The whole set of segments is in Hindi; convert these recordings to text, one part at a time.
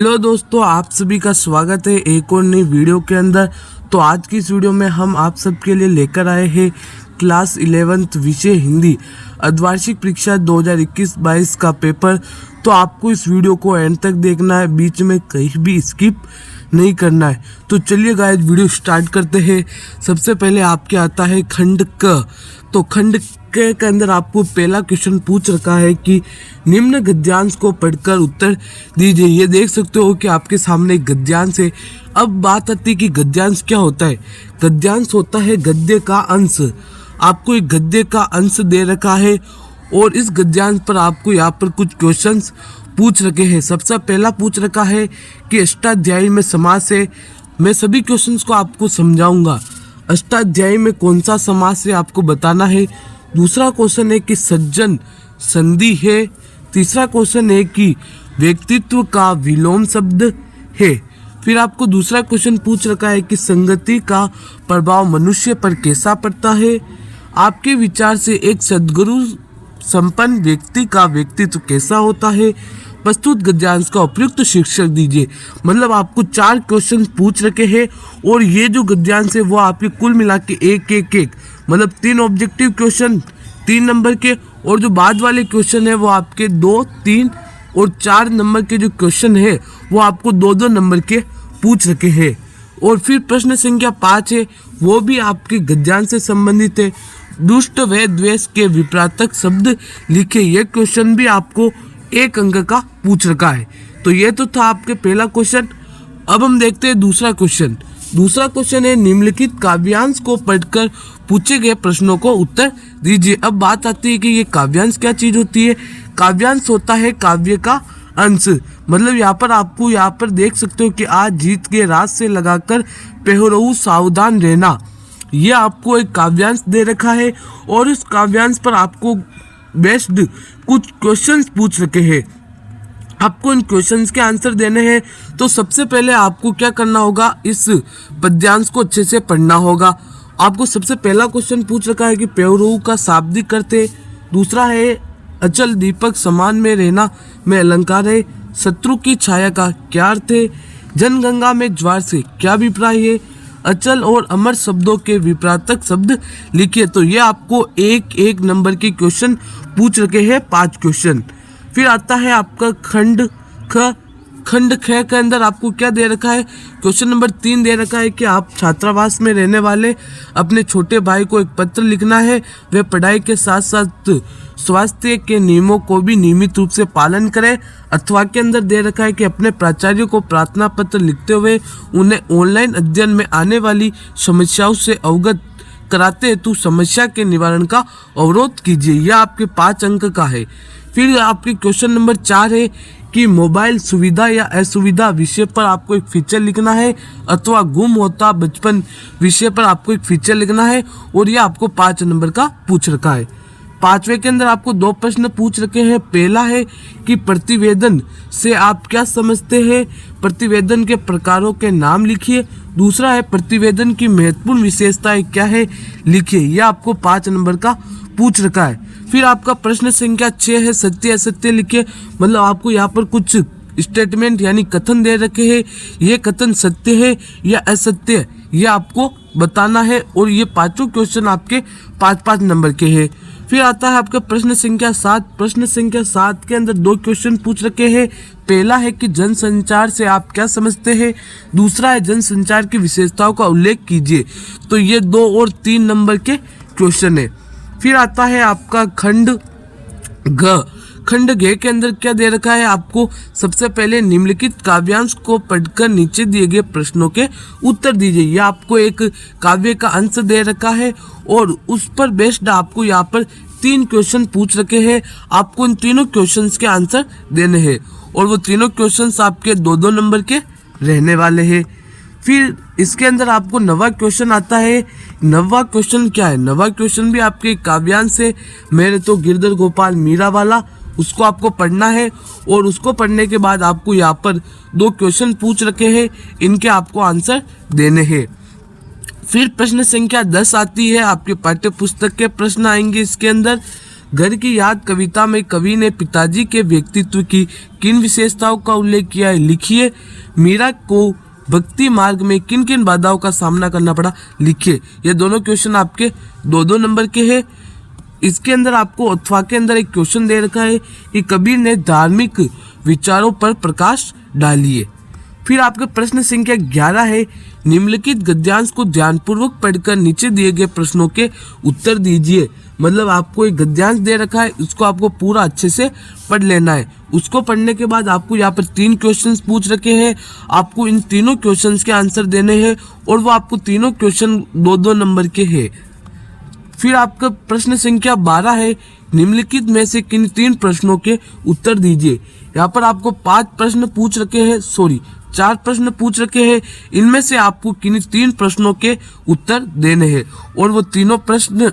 हेलो दोस्तों, आप सभी का स्वागत है एक और नई वीडियो के अंदर। तो आज की इस वीडियो में हम आप सबके लिए लेकर आए हैं क्लास 11th विषय हिंदी अर्धवार्षिक परीक्षा 2021-22 का पेपर। तो आपको इस वीडियो को एंड तक देखना है, बीच में कहीं भी स्किप नहीं करना है। तो चलिए गाइस वीडियो स्टार्ट करते हैं। सबसे पहले आपके आता है खंड क। तो खंड के अंदर आपको पहला क्वेश्चन पूछ रखा है कि निम्न गद्यांश को पढ़कर उत्तर दीजिए। ये देख सकते हो कि आपके सामने एक गद्यांश है। अब बात आती है कि गद्यांश क्या होता है। गद्यांश होता है गद्य का अंश। आपको एक गद्य का अंश दे रखा है और इस गद्यांश पर आपको यहाँ पर कुछ क्वेश्चंस पूछ रखे हैं। सबसे पहला पूछ रखा है कि अष्टाध्यायी में समास है। मैं सभी क्वेश्चंस को आपको समझाऊंगा। अष्टाध्यायी में कौन सा समास है आपको बताना है। दूसरा क्वेश्चन है कि सज्जन संधि है। तीसरा क्वेश्चन है कि व्यक्तित्व का विलोम शब्द है। फिर आपको दूसरा क्वेश्चन पूछ रखा है कि संगति का प्रभाव मनुष्य पर कैसा पड़ता है। आपके विचार से एक सद्गुरु संपन्न व्यक्ति का व्यक्तित्व कैसा होता है। प्रस्तुत गद्यांश का उपयुक्त शीर्षक दीजिए। मतलब आपको 4 क्वेश्चन पूछ रखे हैं और ये जो गद्यांश है वो आपके कुल मिला के एक मतलब 3 ऑब्जेक्टिव क्वेश्चन 3 नंबर के, और जो बाद वाले क्वेश्चन है वो आपके 2, 3 और 4 नंबर के जो क्वेश्चन है वो आपको 2-2 नंबर के पूछ रखे हैं। और फिर प्रश्न संख्या 5 है, वो भी आपके गद्यांश से संबंधित है। दुष्ट व द्वेष के विपरीतक शब्द लिखे। ये क्वेश्चन भी आपको 1 अंक का पूछ रखा है। तो ये तो था आपके पहला क्वेश्चन। अब हम देखते हैं दूसरा क्वेश्चन। दूसरा क्वेश्चन है निम्नलिखित काव्यांश को पढ़कर पूछे गए प्रश्नों को उत्तर दीजिए। अब बात आती है कि ये काव्यांश क्या चीज होती है। काव्यांश होता है काव्य का अंश। मतलब यहाँ पर देख सकते हो कि आज जीत के रात से लगाकर पहरऊ सावधान रहना, ये आपको एक काव्यांश दे रखा है और इस काव्यांश पर आपको बेस्ड कुछ क्वेश्चंस पूछ रखे हैं। आपको इन क्वेश्चंस के आंसर देने हैं। तो सबसे पहले आपको क्या करना होगा, इस पद्यांश को अच्छे से पढ़ना होगा। आपको सबसे पहला क्वेश्चन पूछ रखा है कि पेवरू का शाब्दिक अर्थ है। दूसरा है अचल दीपक समान में रहना में अलंकार है। शत्रु की छाया का क्या अर्थ है। जनगंगा में ज्वार से क्या अभिप्राय है। अचल और अमर शब्दों के विपरीतक शब्द लिखिए। तो ये आपको 1-1 नंबर के क्वेश्चन पूछ रखे हैं, 5 क्वेश्चन। फिर आता है आपका खंड ख। खंड ख के अंदर आपको क्या दे रखा है। क्वेश्चन नंबर 3 दे रखा है कि आप छात्रावास में रहने वाले अपने छोटे भाई को एक पत्र लिखना है। वे पढ़ाई के साथ साथ स्वास्थ्य के नियमों को भी नियमित रूप से पालन करें। अथवा के अंदर दे रखा है कि अपने प्राचार्य को प्रार्थना पत्र लिखते हुए उन्हें ऑनलाइन अध्ययन में आने वाली समस्याओं से अवगत कराते हेतु समस्या के निवारण का अवरोध कीजिए। यह आपके 5 अंक का है। फिर आपके क्वेश्चन नंबर 4 है कि मोबाइल सुविधा या असुविधा विषय पर आपको एक फीचर लिखना है। अथवा गुम होता बचपन विषय पर आपको एक फीचर लिखना है और यह आपको 5 नंबर का पूछ रखा है। 5वें के अंदर आपको 2 प्रश्न पूछ रखे हैं। पहला है कि प्रतिवेदन से आप क्या समझते हैं। प्रतिवेदन के प्रकारों के नाम लिखिए। दूसरा है प्रतिवेदन की महत्वपूर्ण विशेषताएं क्या है, लिखिए। यह आपको 5 नंबर का पूछ रखा है। फिर आपका प्रश्न संख्या 6 है सत्य असत्य लिखिए। मतलब आपको यहाँ पर कुछ स्टेटमेंट यानी कथन दे रखे हैं। ये कथन सत्य है या असत्य है, ये आपको बताना है। और ये 5 क्वेश्चन आपके 5-5 नंबर के हैं। फिर आता है आपका प्रश्न संख्या 7। प्रश्न संख्या 7 के अंदर 2 क्वेश्चन पूछ रखे हैं। पहला है कि जनसंचार से आप क्या समझते हैं। दूसरा है जनसंचार की विशेषताओं का उल्लेख कीजिए। तो ये 2 और 3 नंबर के क्वेश्चन है। फिर आता है आपका खंड घ। खंड घ के अंदर क्या दे रखा है आपको। सबसे पहले निम्नलिखित काव्यांश को पढ़कर नीचे दिए गए प्रश्नों के उत्तर दीजिए। यह आपको एक काव्य का अंश दे रखा है और उस पर बेस्ड आपको यहाँ पर 3 क्वेश्चन पूछ रखे हैं। आपको इन तीनों क्वेश्चंस के आंसर देने हैं और वो तीनों क्वेश्चंस आपके 2-2 नंबर के रहने वाले हैं। फिर इसके अंदर आपको 9वां क्वेश्चन आता है। 9वां क्वेश्चन क्या है। 9वां क्वेश्चन भी आपके काव्यांश से मेरे तो गिरधर गोपाल मीरा वाला, उसको आपको पढ़ना है। और उसको पढ़ने के बाद आपको यहाँ पर 2 क्वेश्चन पूछ रखे हैं, इनके आपको आंसर देने हैं। फिर प्रश्न संख्या 10 आती है। आपके पाठ्य पुस्तक के प्रश्न आएंगे इसके अंदर। घर की याद कविता में कवि ने पिताजी के व्यक्तित्व की किन विशेषताओं का उल्लेख किया है, लिखिए। मीरा को भक्ति मार्ग में किन किन बाधाओं का सामना करना पड़ा, लिखिए। ये दोनों क्वेश्चन आपके 2-2 नंबर के हैं। इसके अंदर आपको अथवा के अंदर एक क्वेश्चन दे रखा है कि कबीर ने धार्मिक विचारों पर प्रकाश डालिए। फिर आपका प्रश्न संख्या 11 है, निम्नलिखित गद्यांश को ध्यानपूर्वक पढ़कर नीचे दिए गए प्रश्नों के उत्तर दीजिए। मतलब आपको एक गद्यांश दे रखा है, उसको आपको पूरा अच्छे से पढ़ लेना है। उसको पढ़ने के बाद आपको यहाँ पर 3 क्वेश्चंस पूछ रखे हैं, आपको इन तीनों क्वेश्चंस के आंसर देने हैं और वो आपको तीनों क्वेश्चन 2-2 नंबर के हैं। फिर आपका प्रश्न संख्या 12 है, निम्नलिखित में से किन 3 प्रश्नों के उत्तर दीजिए। यहाँ पर आपको 4 प्रश्न पूछ रखे हैं, इनमें से आपको किन 3 प्रश्नों के उत्तर देने हैं और वो तीनों प्रश्न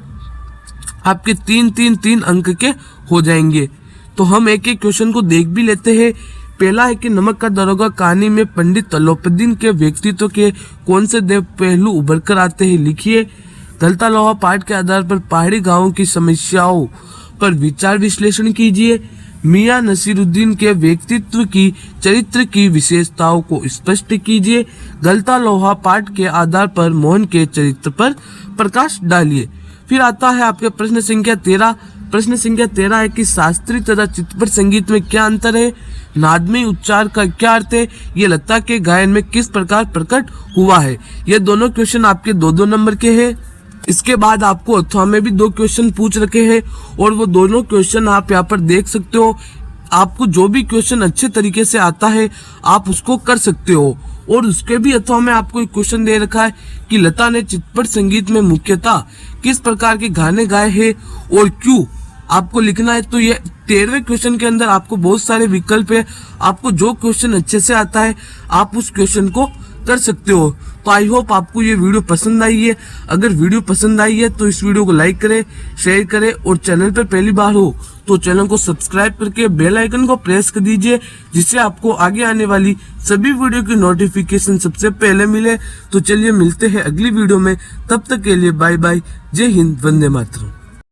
आपके 3-3-3 अंक के हो जाएंगे। तो हम एक एक क्वेश्चन को देख भी लेते हैं। पहला है कि नमक का दरोगा कहानी में पंडित अलोपीदीन के व्यक्तित्व के कौन से देव पहलू उभर कर आते हैं, लिखिए। गलता लोहा पाठ के आधार पर पहाड़ी गांवों की समस्याओं पर विचार विश्लेषण कीजिए। मियां नसीरुद्दीन के व्यक्तित्व की चरित्र की विशेषताओं को स्पष्ट कीजिए। गलता लोहा पाठ के आधार पर मोहन के चरित्र पर प्रकाश डालिए। फिर आता है आपके प्रश्न संख्या 13। प्रश्न संख्या 13 है कि शास्त्रीय तथा चित्रपट संगीत में क्या अंतर है, नादमय उच्चार का क्या अर्थ है, ये लता के गायन में किस प्रकार प्रकट हुआ है। ये दोनों क्वेश्चन आपके 2-2 नंबर के हैं। इसके बाद आपको अथवा में भी 2 क्वेश्चन पूछ रखे हैं और वो दोनों क्वेश्चन आप यहाँ पर देख सकते हो। आपको जो भी क्वेश्चन अच्छे तरीके से आता है आप उसको कर सकते हो। और उसके भी अथवा में आपको एक क्वेश्चन दे रखा है कि लता ने चित्रपट संगीत में मुख्यतः किस प्रकार के गाने गाए हैं और क्यों, आपको लिखना है। तो ये 13वें क्वेश्चन के अंदर आपको बहुत सारे विकल्प है, आपको जो क्वेश्चन अच्छे से आता है आप उस क्वेश्चन को कर सकते हो। तो आई होप आपको ये वीडियो पसंद आई है। अगर वीडियो पसंद आई है तो इस वीडियो को लाइक करें, शेयर करें और चैनल पर पहली बार हो तो चैनल को सब्सक्राइब करके बेल आइकन को प्रेस कर दीजिए, जिससे आपको आगे आने वाली सभी वीडियो की नोटिफिकेशन सबसे पहले मिले। तो चलिए मिलते हैं अगली वीडियो में, तब तक के लिए बाय बाय, जय हिंद, वंदे मातरम।